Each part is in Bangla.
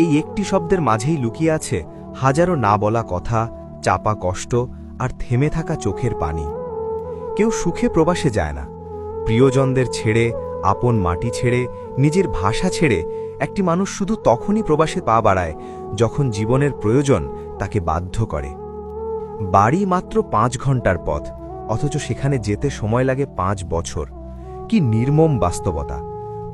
এই একটি শব্দের মাঝেই লুকিয়ে আছে হাজারো না বলা কথা, চাপা কষ্ট আর থেমে থাকা চোখের পানি। কেউ সুখে প্রবাসে যায় না। প্রিয়জনদের ছেড়ে, আপন মাটি ছেড়ে, নিজের ভাষা ছেড়ে একটি মানুষ শুধু তখনই প্রবাসে পা বাড়ায় যখন জীবনের প্রয়োজন তাকে বাধ্য করে। বাড়ি মাত্র 5 ঘন্টার পথ, অথচ সেখানে যেতে সময় লাগে 5 বছর। কি নির্মম বাস্তবতা!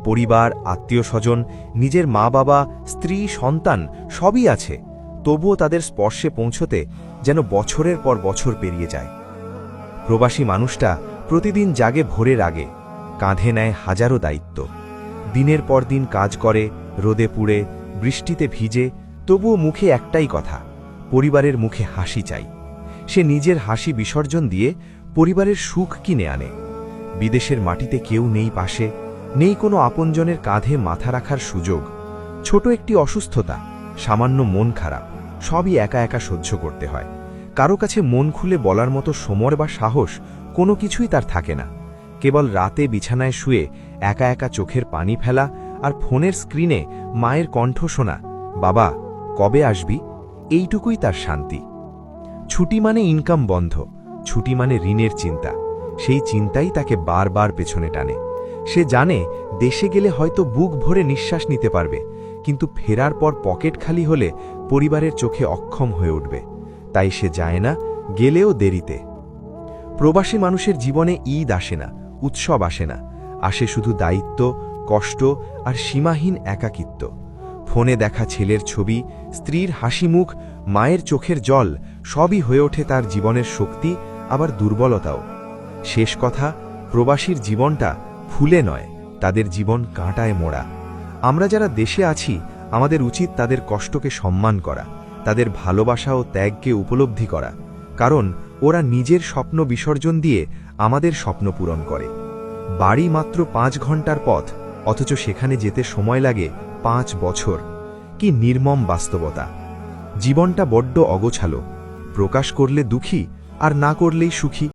পরিবার, আত্মীয়স্বজন, নিজের মা বাবা, স্ত্রী, সন্তান সবই আছে, তবুও তাদের স্পর্শে পৌঁছতে যেন বছরের পর বছর পেরিয়ে যায়। প্রবাসী মানুষটা প্রতিদিন জাগে ভোরের আগে, কাঁধে নেয় হাজারো দায়িত্ব। দিনের পর দিন কাজ করে, রোদে পুড়ে, বৃষ্টিতে ভিজে, তবুও মুখে একটাই কথা, পরিবারের মুখে হাসি চাই। সে নিজের হাসি বিসর্জন দিয়ে পরিবারের সুখ কিনে আনে। বিদেশের মাটিতে কেউ নেই পাশে, নেই কোনো আপনজনের কাঁধে মাথা রাখার সুযোগ। ছোট একটি অসুস্থতা, সামান্য মন খারাপ, সবই একা একা সহ্য করতে হয়। কারো কাছে মন খুলে বলার মতো সময় বা সাহস কোনো কিছুই তার থাকে না। কেবল রাতে বিছানায় শুয়ে একা একা চোখের পানি ফেলা আর ফোনের স্ক্রিনে মায়ের কণ্ঠ শোনা, বাবা কবে আসবি, এইটুকুই তার শান্তি। ছুটি মানে ইনকাম বন্ধ, ছুটি মানে ঋণের চিন্তা। সেই চিন্তাই তাকে বারবার পেছনে টানে। সে জানে দেশে গেলে হয়তো বুক ভরে নিঃশ্বাস নিতে পারবে, কিন্তু ফেরার পর পকেট খালি হলে পরিবারের চোখে অক্ষম হয়ে উঠবে। তাই সে যায় না, গেলেও দেরিতে। প্রবাসী মানুষের জীবনে ঈদ আসে না, উৎসব আসে না, আসে শুধু দায়িত্ব, কষ্ট আর সীমাহীন একাকিত্ব। ফোনে দেখা ছেলের ছবি, স্ত্রীর হাসি মুখ, মায়ের চোখের জল সবই হয়ে ওঠে তার জীবনের শক্তি, আবার দুর্বলতাও। শেষ কথা, প্রবাসীর জীবনটা ফুলে নয়, তাদের জীবন কাঁটায় মোড়া। আমরা যারা দেশে আছি, আমাদের উচিত তাদের কষ্টকে সম্মান করা, তাদের ভালোবাসা ও ত্যাগকে উপলব্ধি করা, কারণ ওরা নিজের স্বপ্ন বিসর্জন দিয়ে আমাদের স্বপ্ন পূরণ করে। বাড়ি মাত্র 5 ঘন্টার পথ, অথচ সেখানে যেতে সময় লাগে 5 বছর। কি নির্মম বাস্তবতা! জীবনটা বড্ড অগোছালো, প্রকাশ করলে দুঃখী আর না করলেই সুখী।